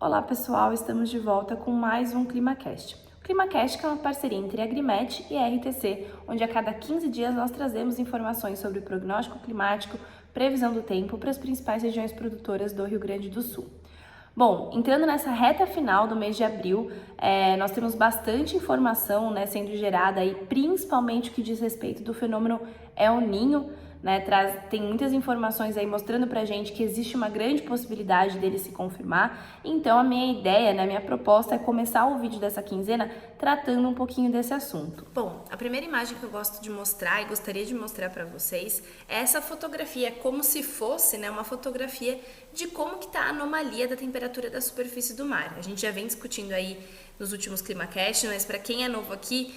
Olá pessoal, estamos de volta com mais um ClimaCast. O ClimaCast é uma parceria entre a Agrimet e a RTC, onde a cada 15 dias nós trazemos informações sobre o prognóstico climático, previsão do tempo para as principais regiões produtoras do Rio Grande do Sul. Bom, entrando nessa reta final do mês de abril, nós temos bastante informação, sendo gerada aí, principalmente o que diz respeito do fenômeno El Niño, tem muitas informações aí mostrando pra gente que existe uma grande possibilidade dele se confirmar. Então a minha ideia, a minha proposta é começar o vídeo dessa quinzena tratando um pouquinho desse assunto. Bom, a primeira imagem que eu gosto de mostrar e gostaria de mostrar para vocês é essa fotografia, como se fosse uma fotografia de como que tá a anomalia da temperatura da superfície do mar. A gente já vem discutindo aí nos últimos ClimaCast, mas para quem é novo aqui,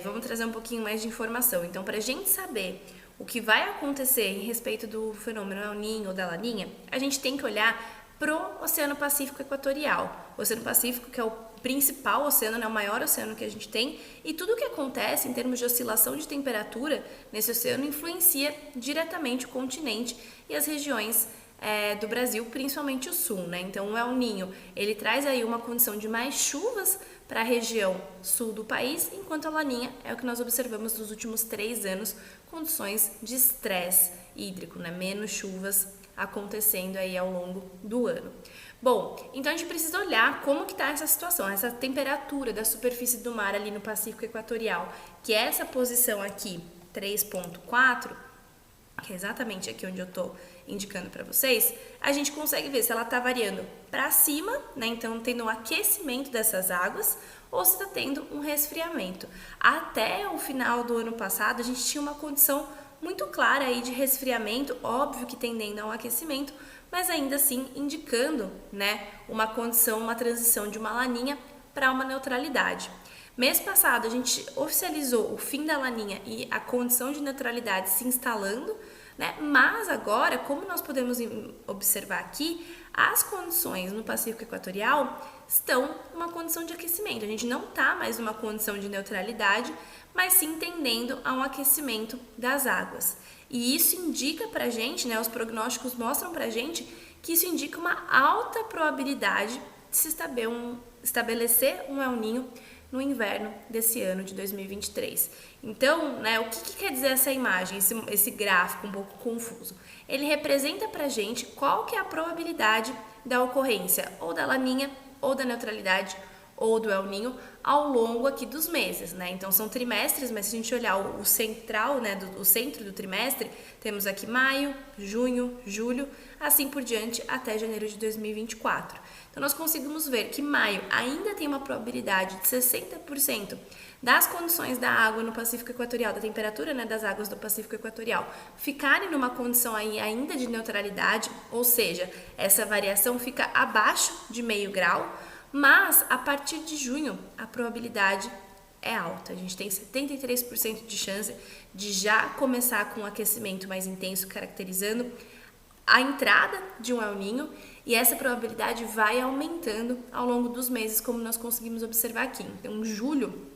vamos trazer um pouquinho mais de informação. Então, para a gente saber o que vai acontecer em respeito do fenômeno El Niño ou da Laninha, a gente tem que olhar pro Oceano Pacífico Equatorial. O Oceano Pacífico, que é o principal oceano, o maior oceano que a gente tem, e tudo o que acontece em termos de oscilação de temperatura nesse oceano influencia diretamente o continente e as regiões do Brasil, principalmente o sul, Então o El Niño, ele traz aí uma condição de mais chuvas para a região sul do país, enquanto a Laninha é o que nós observamos nos últimos 3 anos, condições de estresse hídrico, menos chuvas acontecendo aí ao longo do ano. Bom, então a gente precisa olhar como que está essa situação, essa temperatura da superfície do mar ali no Pacífico Equatorial, que é essa posição aqui, 3,4, que é exatamente aqui onde eu estou indicando para vocês, a gente consegue ver se ela está variando para cima, então tendo um aquecimento dessas águas, ou se está tendo um resfriamento. Até o final do ano passado, a gente tinha uma condição muito clara aí de resfriamento, óbvio que tendendo a um aquecimento, mas ainda assim indicando uma condição, uma transição de uma laninha para uma neutralidade. Mês passado, a gente oficializou o fim da laninha e a condição de neutralidade se instalando, mas agora, como nós podemos observar aqui, as condições no Pacífico Equatorial estão numa condição de aquecimento. A gente não está mais numa condição de neutralidade, mas sim tendendo a um aquecimento das águas. E isso indica pra gente, os prognósticos mostram pra gente que isso indica uma alta probabilidade de se estabelecer um El Niño no inverno desse ano de 2023. Então, o que quer dizer essa imagem, esse gráfico um pouco confuso? Ele representa pra gente qual que é a probabilidade da ocorrência ou da laninha, ou da neutralidade, ou do El Niño ao longo aqui dos meses, Então são trimestres, mas se a gente olhar o central, o centro do trimestre, temos aqui maio, junho, julho, assim por diante até janeiro de 2024. Então nós conseguimos ver que maio ainda tem uma probabilidade de 60% das condições da água no Pacífico Equatorial, da temperatura das águas do Pacífico Equatorial, ficarem numa condição aí ainda de neutralidade, ou seja, essa variação fica abaixo de meio grau, mas a partir de junho a probabilidade é alta. A gente tem 73% de chance de já começar com um aquecimento mais intenso, caracterizando a entrada de um El Niño, e essa probabilidade vai aumentando ao longo dos meses, como nós conseguimos observar aqui. Então, em julho,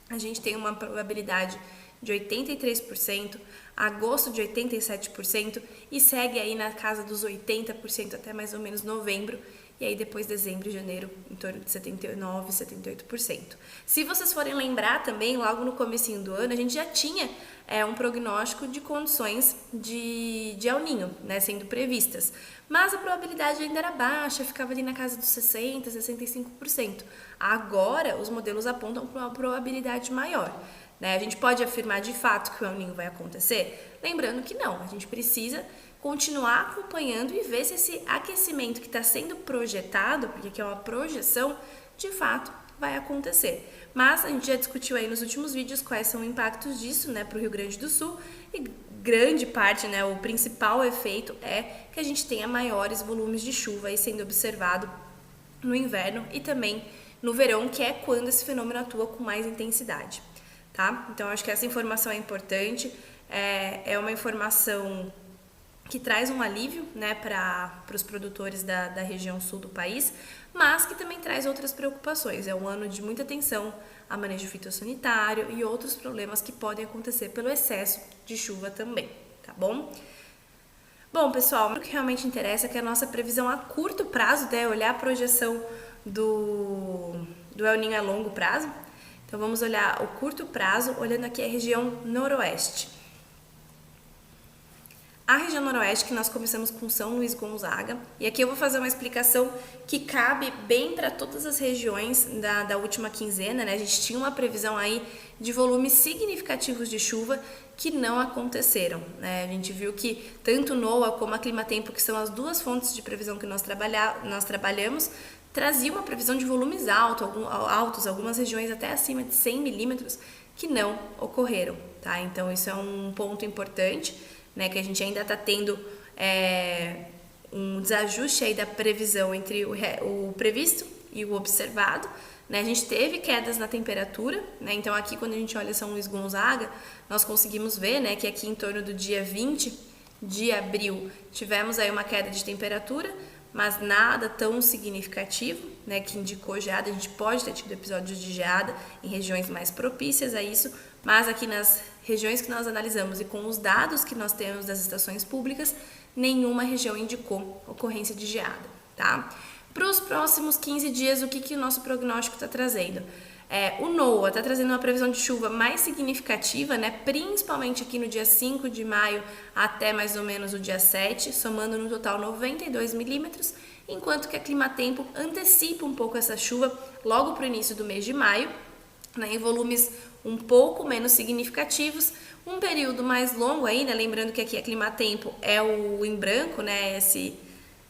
a gente tem uma probabilidade de 83%, agosto de 87% e segue aí na casa dos 80% até mais ou menos novembro, e aí depois dezembro e janeiro em torno de 79%, 78%. Se vocês forem lembrar também, logo no comecinho do ano, a gente já tinha um prognóstico de condições de El Niño, sendo previstas. Mas a probabilidade ainda era baixa, ficava ali na casa dos 60%, 65%. Agora, os modelos apontam para uma probabilidade maior. A gente pode afirmar de fato que o El Niño vai acontecer? Lembrando que não, a gente precisa continuar acompanhando e ver se esse aquecimento que está sendo projetado, porque aqui é uma projeção, de fato vai acontecer. Mas a gente já discutiu aí nos últimos vídeos quais são os impactos disso para o Rio Grande do Sul, e grande parte, o principal efeito é que a gente tenha maiores volumes de chuva aí sendo observado no inverno e também no verão, que é quando esse fenômeno atua com mais intensidade. Então, acho que essa informação é importante, é uma informação que traz um alívio para os produtores da região sul do país, mas que também traz outras preocupações. É um ano de muita atenção a manejo fitossanitário e outros problemas que podem acontecer pelo excesso de chuva também, tá bom? Bom, pessoal, o que realmente interessa é que a nossa previsão a curto prazo, né, olhar a projeção do El Niño a longo prazo. Então vamos olhar o curto prazo, olhando aqui a região noroeste. A região noroeste, que nós começamos com São Luís Gonzaga, e aqui eu vou fazer uma explicação que cabe bem para todas as regiões da última quinzena, né? A gente tinha uma previsão aí de volumes significativos de chuva que não aconteceram, né? A gente viu que tanto NOAA como a Climatempo, que são as duas fontes de previsão que nós trabalhamos, trazia uma previsão de volumes altos, algumas regiões até acima de 100 milímetros, que não ocorreram, tá? Então isso é um ponto importante, né, que a gente ainda está tendo um desajuste aí da previsão entre o previsto e o observado, né? A gente teve quedas na temperatura, né? Então aqui quando a gente olha São Luís Gonzaga, nós conseguimos ver, né, que aqui em torno do dia 20 de abril tivemos aí uma queda de temperatura, mas nada tão significativo, né, que indicou geada. A gente pode ter tido episódios de geada em regiões mais propícias a isso, mas aqui nas regiões que nós analisamos e com os dados que nós temos das estações públicas, nenhuma região indicou ocorrência de geada, tá? Para os próximos 15 dias, o que o nosso prognóstico está trazendo? O NOAA está trazendo uma previsão de chuva mais significativa, né, principalmente aqui no dia 5 de maio até mais ou menos o dia 7, somando no total 92 milímetros, enquanto que a Climatempo antecipa um pouco essa chuva logo para o início do mês de maio, né, em volumes um pouco menos significativos, um período mais longo aí, né, lembrando que aqui a Climatempo é o em branco, né,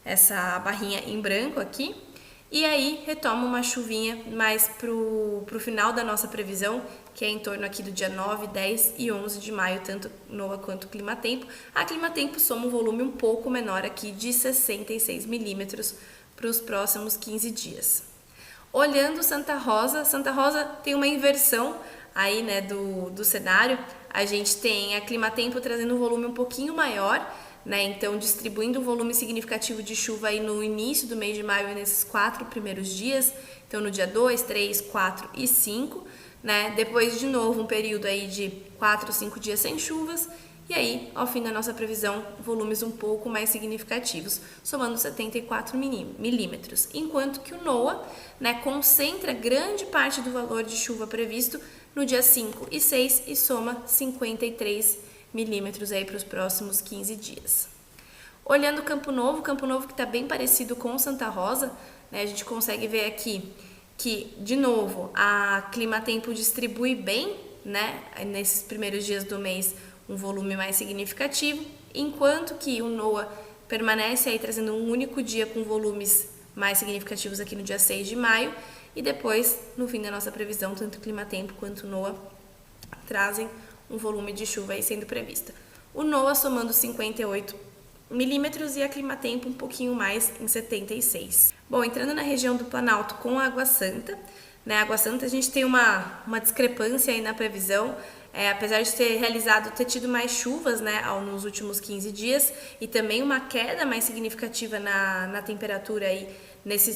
essa barrinha em branco aqui, e aí retoma uma chuvinha mais pro final da nossa previsão, que é em torno aqui do dia 9, 10 e 11 de maio, tanto NOAA quanto Climatempo. A Climatempo soma um volume um pouco menor aqui de 66 milímetros para os próximos 15 dias. Olhando Santa Rosa tem uma inversão aí, né, do cenário. A gente tem a Climatempo trazendo um volume um pouquinho maior, né, então distribuindo um volume significativo de chuva aí no início do mês de maio, nesses 4 primeiros dias, então no dia 2, 3, 4 e 5, né, depois de novo um período aí de 4, 5 dias sem chuvas, e aí ao fim da nossa previsão, volumes um pouco mais significativos, somando 74 milímetros, enquanto que o NOAA, né, concentra grande parte do valor de chuva previsto no dia 5 e 6 e soma 53 milímetros aí para os próximos 15 dias. Olhando Campo Novo que está bem parecido com Santa Rosa, né, a gente consegue ver aqui que, de novo, a Climatempo distribui bem, né, nesses primeiros dias do mês um volume mais significativo, enquanto que o NOAA permanece aí trazendo um único dia com volumes mais significativos aqui no dia 6 de maio, e depois, no fim da nossa previsão, tanto o Climatempo quanto o NOAA trazem um volume de chuva aí sendo prevista. O NOAA somando 58 milímetros e a Climatempo um pouquinho mais em 76. Bom, entrando na região do Planalto com a Água Santa, né, Água Santa a gente tem uma discrepância aí na previsão, apesar de ter tido mais chuvas, né, nos últimos 15 dias e também uma queda mais significativa na temperatura aí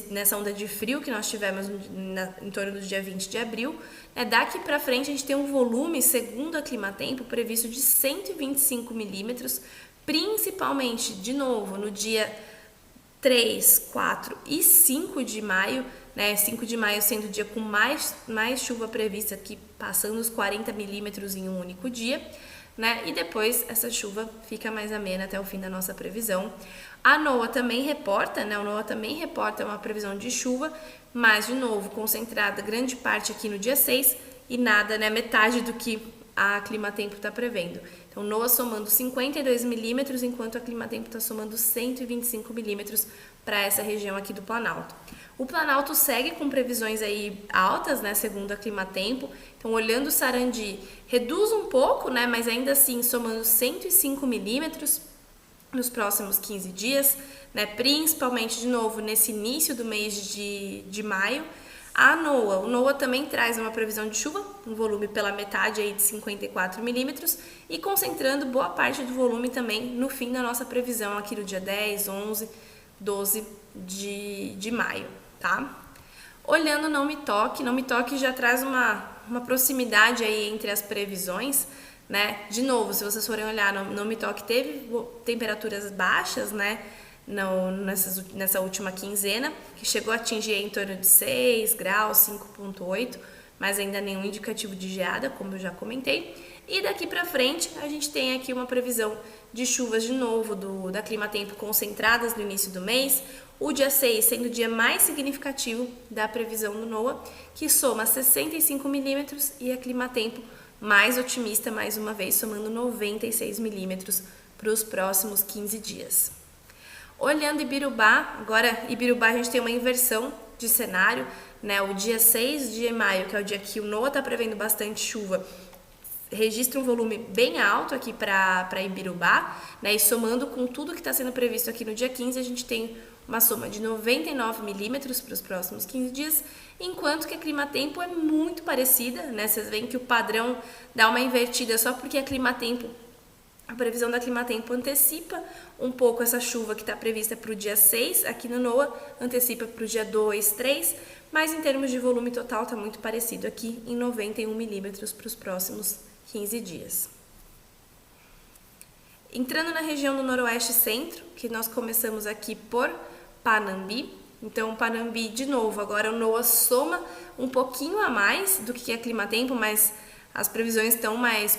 nessa onda de frio que nós tivemos em torno do dia 20 de abril, daqui para frente a gente tem um volume, segundo a Climatempo, previsto de 125 milímetros, principalmente, de novo, no dia 3, 4 e 5 de maio, né, 5 de maio sendo o dia com mais chuva prevista, aqui passando os 40 milímetros em um único dia, né, e depois essa chuva fica mais amena até o fim da nossa previsão. A NOAA também reporta, né, uma previsão de chuva, mas, de novo, concentrada grande parte aqui no dia 6 e nada, né, metade do que a Climatempo está prevendo. Então, NOAA somando 52 milímetros, enquanto a Climatempo está somando 125 milímetros para essa região aqui do Planalto. O Planalto segue com previsões aí altas, né, segundo a Climatempo. Então, olhando o Sarandi, reduz um pouco, né, mas ainda assim somando 105 milímetros nos próximos 15 dias, né, principalmente, de novo, nesse início do mês de maio. O NOAA também traz uma previsão de chuva, um volume pela metade aí de 54 milímetros e concentrando boa parte do volume também no fim da nossa previsão aqui no dia 10, 11, 12 de maio, tá? Olhando Não Me Toque já traz uma proximidade aí entre as previsões, né? De novo, se vocês forem olhar no Me Toque, teve temperaturas baixas, né? Nessa última quinzena, que chegou a atingir em torno de 6 graus, 5,8, mas ainda nenhum indicativo de geada, como eu já comentei. E daqui para frente, a gente tem aqui uma previsão de chuvas de novo da Climatempo concentradas no início do mês. O dia 6 sendo o dia mais significativo da previsão do NOAA, que soma 65 milímetros, e a Climatempo mais otimista, mais uma vez, somando 96 milímetros para os próximos 15 dias. Olhando Ibirubá, agora Ibirubá a gente tem uma inversão de cenário, né? O dia 6 de maio, que é o dia que o NOAA está prevendo bastante chuva, registra um volume bem alto aqui para Ibirubá, né? E somando com tudo que está sendo previsto aqui no dia 15, a gente tem uma soma de 99 milímetros para os próximos 15 dias, enquanto que a Climatempo é muito parecida, né? Vocês veem que o padrão dá uma invertida só porque a previsão da Climatempo antecipa um pouco essa chuva que está prevista para o dia 6 aqui no NOAA, antecipa para o dia 2, 3, mas em termos de volume total está muito parecido aqui em 91 milímetros para os próximos 15 dias. Entrando na região do Noroeste Centro, que nós começamos aqui por Panambi. Então, Panambi, de novo, agora o NOAA soma um pouquinho a mais do que a Climatempo, mas as previsões estão mais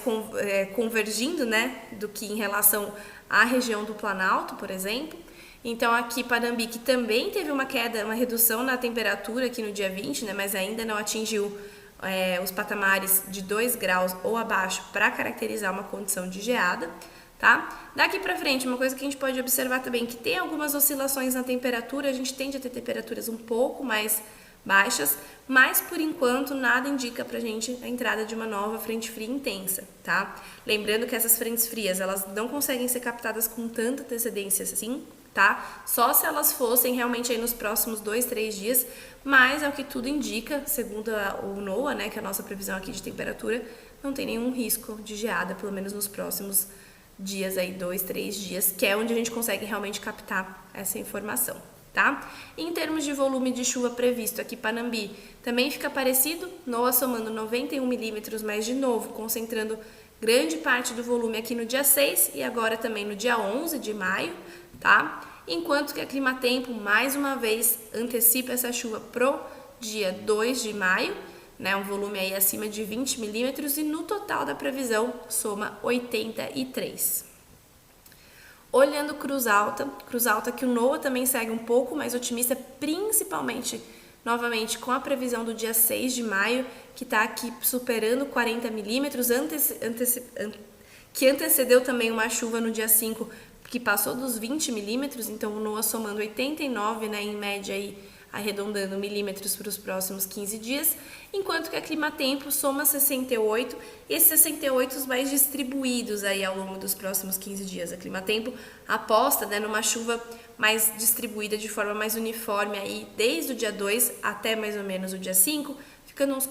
convergindo, né, do que em relação à região do Planalto, por exemplo. Então, aqui Panambi, que também teve uma queda, uma redução na temperatura aqui no dia 20, né, mas ainda não atingiu os patamares de 2 graus ou abaixo para caracterizar uma condição de geada. Tá? Daqui para frente, uma coisa que a gente pode observar também, que tem algumas oscilações na temperatura, a gente tende a ter temperaturas um pouco mais baixas, mas por enquanto nada indica pra gente a entrada de uma nova frente fria intensa, tá? Lembrando que essas frentes frias, elas não conseguem ser captadas com tanta antecedência assim, tá? Só se elas fossem realmente aí nos próximos 2, 3 dias, mas ao que tudo indica, segundo o NOAA, né, que é a nossa previsão aqui de temperatura, não tem nenhum risco de geada, pelo menos nos próximos dias aí, 2, 3 dias, que é onde a gente consegue realmente captar essa informação, tá? Em termos de volume de chuva previsto aqui, Panambi também fica parecido, NOAA somando 91 milímetros, mas de novo concentrando grande parte do volume aqui no dia 6 e agora também no dia 11 de maio, tá? Enquanto que a Climatempo, mais uma vez, antecipa essa chuva pro dia 2 de maio, né, um volume aí acima de 20 milímetros, e no total da previsão soma 83. Olhando Cruz Alta que o NOAA também segue um pouco mais otimista, principalmente, novamente, com a previsão do dia 6 de maio, que está aqui superando 40 milímetros, que antecedeu também uma chuva no dia 5, que passou dos 20 milímetros, então o NOAA somando 89, né, em média aí, arredondando milímetros para os próximos 15 dias, enquanto que a Climatempo soma 68, e esses 68 os mais distribuídos aí ao longo dos próximos 15 dias. A Climatempo aposta, né, numa chuva mais distribuída de forma mais uniforme aí, desde o dia 2 até mais ou menos o dia 5, ficando uns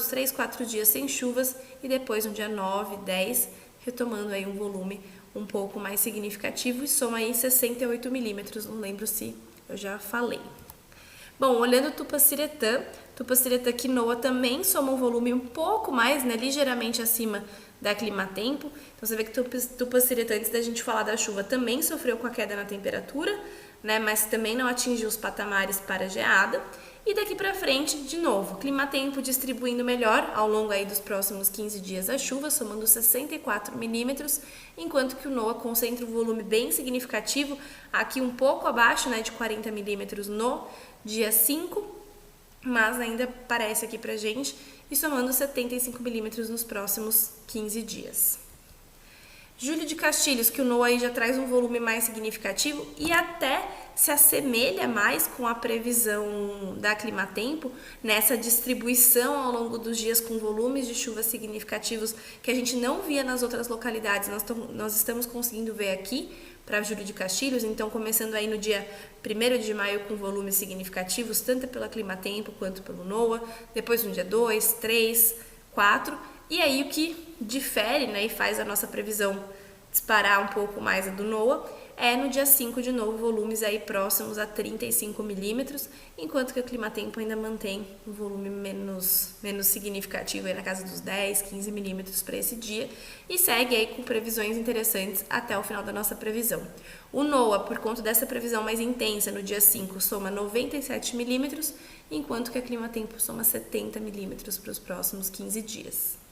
3, 4 dias sem chuvas, e depois no dia 9, 10, retomando aí um volume um pouco mais significativo, e soma aí 68 milímetros, não lembro se eu já falei. Bom, olhando Tupaciretã que NOAA também soma um volume um pouco mais, né, ligeiramente acima da Climatempo. Então você vê que Tupaciretã, antes da gente falar da chuva, também sofreu com a queda na temperatura, né, mas também não atingiu os patamares para geada. E daqui para frente, de novo, Climatempo distribuindo melhor ao longo aí dos próximos 15 dias a chuva, somando 64 milímetros, enquanto que o NOAA concentra um volume bem significativo, aqui um pouco abaixo, né, de 40 milímetros no dia 5, mas ainda aparece aqui pra gente, e somando 75 milímetros nos próximos 15 dias. Júlio de Castilhos, que o NOAA aí já traz um volume mais significativo e até se assemelha mais com a previsão da Climatempo, nessa distribuição ao longo dos dias com volumes de chuvas significativos que a gente não via nas outras localidades, nós estamos conseguindo ver aqui para Júlio de Castilhos, então começando aí no dia 1º de maio com volumes significativos, tanto pela Climatempo quanto pelo NOAA, depois no dia 2, 3, 4, e aí o que difere, né, e faz a nossa previsão disparar um pouco mais a do NOAA é no dia 5 de novo, volumes aí próximos a 35 milímetros, enquanto que o Climatempo ainda mantém um volume menos significativo, aí na casa dos 10, 15 milímetros para esse dia, e segue aí com previsões interessantes até o final da nossa previsão. O NOAA, por conta dessa previsão mais intensa no dia 5, soma 97 milímetros, enquanto que a Climatempo soma 70 milímetros para os próximos 15 dias.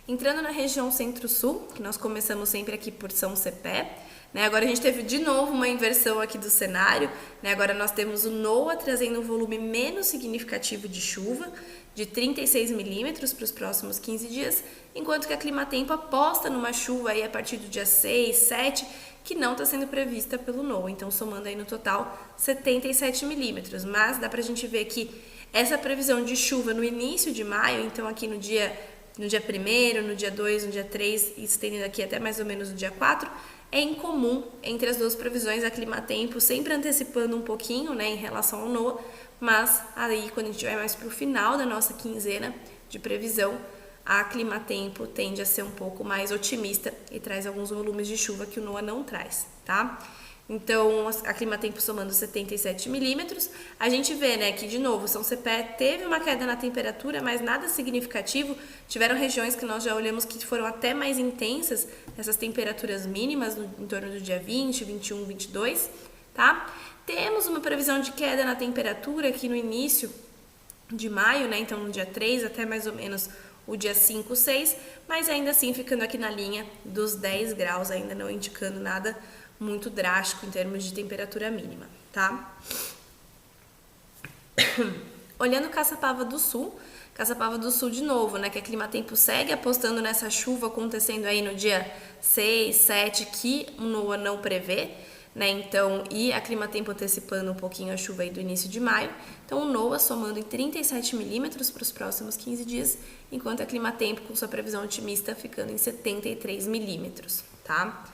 Entrando na região Centro-Sul, que nós começamos sempre aqui por São Cepé, né? Agora a gente teve de novo uma inversão aqui do cenário, né? Agora nós temos o NOAA trazendo um volume menos significativo de chuva, de 36 milímetros para os próximos 15 dias, enquanto que a Climatempo aposta numa chuva aí a partir do dia 6, 7, que não está sendo prevista pelo NOAA, então somando aí no total 77 milímetros, mas dá para a gente ver que essa previsão de chuva no início de maio, então aqui no dia 1º, no dia 2, no dia 3 e estendendo aqui até mais ou menos no dia 4, é incomum entre as duas previsões, a Climatempo sempre antecipando um pouquinho, né, em relação ao NOAA, mas aí quando a gente vai mais para o final da nossa quinzena de previsão, a Climatempo tende a ser um pouco mais otimista e traz alguns volumes de chuva que o NOAA não traz, tá? Então, a Climatempo somando 77 milímetros, a gente vê, né, que de novo, São Cepé teve uma queda na temperatura, mas nada significativo. Tiveram regiões que nós já olhamos que foram até mais intensas, essas temperaturas mínimas, em torno do dia 20, 21, 22, tá? Temos uma previsão de queda na temperatura aqui no início de maio, né, então no dia 3 até mais ou menos o dia 5, 6, mas ainda assim ficando aqui na linha dos 10 graus, ainda não indicando nada muito drástico em termos de temperatura mínima, tá? Olhando Caçapava do Sul de novo, né, que a Climatempo segue apostando nessa chuva acontecendo aí no dia 6, 7, que o NOAA não prevê, né, então, e a Climatempo antecipando um pouquinho a chuva aí do início de maio, então o NOAA somando em 37 milímetros para os próximos 15 dias, enquanto a Climatempo com sua previsão otimista ficando em 73 milímetros, tá?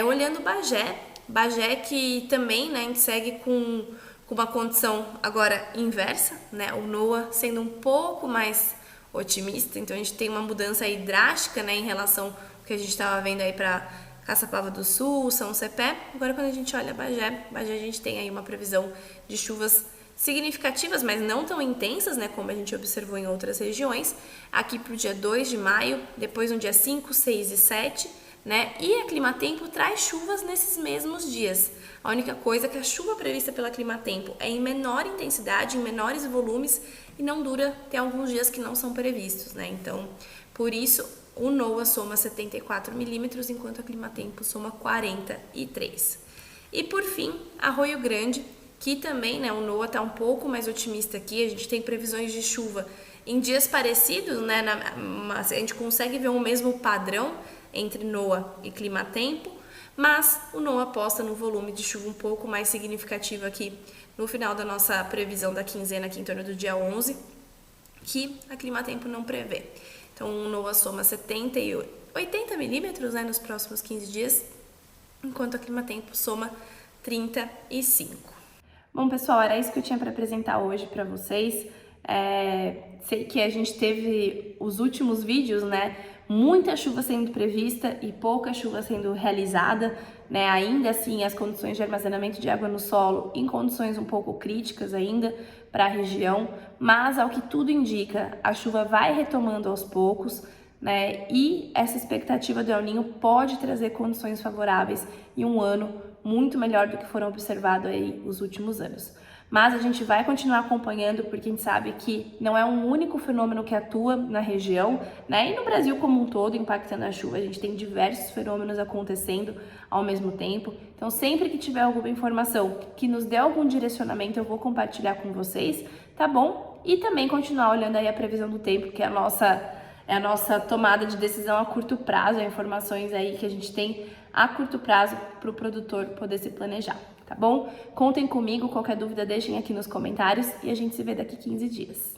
Olhando Bagé que também, né, a gente segue com uma condição agora inversa, né, o NOAA sendo um pouco mais otimista, então a gente tem uma mudança aí drástica, né, em relação ao que a gente estava vendo aí para Caçapava do Sul, São Cepé. Agora quando a gente olha Bagé a gente tem aí uma previsão de chuvas significativas, mas não tão intensas, né, como a gente observou em outras regiões, aqui para o dia 2 de maio, depois no dia 5, 6 e 7, né? E a Climatempo traz chuvas nesses mesmos dias. A única coisa é que a chuva prevista pela Climatempo é em menor intensidade, em menores volumes e não dura, tem alguns dias que não são previstos, né? Então, por isso, o NOAA soma 74 milímetros, enquanto a Climatempo soma 43. E por fim, Arroio Grande, que também, né, o NOAA está um pouco mais otimista aqui, a gente tem previsões de chuva em dias parecidos, né? Mas a gente consegue ver o mesmo padrão entre NOAA e Climatempo, mas o NOAA aposta no volume de chuva um pouco mais significativo aqui no final da nossa previsão da quinzena, aqui em torno do dia 11, que a Climatempo não prevê. Então o NOAA soma 70 e 80 milímetros, né, nos próximos 15 dias, enquanto a Climatempo soma 35. Bom, pessoal, era isso que eu tinha para apresentar hoje para vocês. Sei que a gente teve os últimos vídeos, né, muita chuva sendo prevista e pouca chuva sendo realizada, né? Ainda assim, as condições de armazenamento de água no solo em condições um pouco críticas ainda para a região, mas ao que tudo indica, a chuva vai retomando aos poucos, né? E essa expectativa do El Niño pode trazer condições favoráveis e um ano muito melhor do que foram observados aí os últimos anos. Mas a gente vai continuar acompanhando porque a gente sabe que não é um único fenômeno que atua na região, né? E no Brasil como um todo, impactando a chuva. A gente tem diversos fenômenos acontecendo ao mesmo tempo. Então, sempre que tiver alguma informação que nos dê algum direcionamento, eu vou compartilhar com vocês, tá bom? E também continuar olhando aí a previsão do tempo, que é a nossa tomada de decisão a curto prazo, informações aí que a gente tem a curto prazo para o produtor poder se planejar. Tá bom? Contem comigo, qualquer dúvida deixem aqui nos comentários e a gente se vê daqui 15 dias.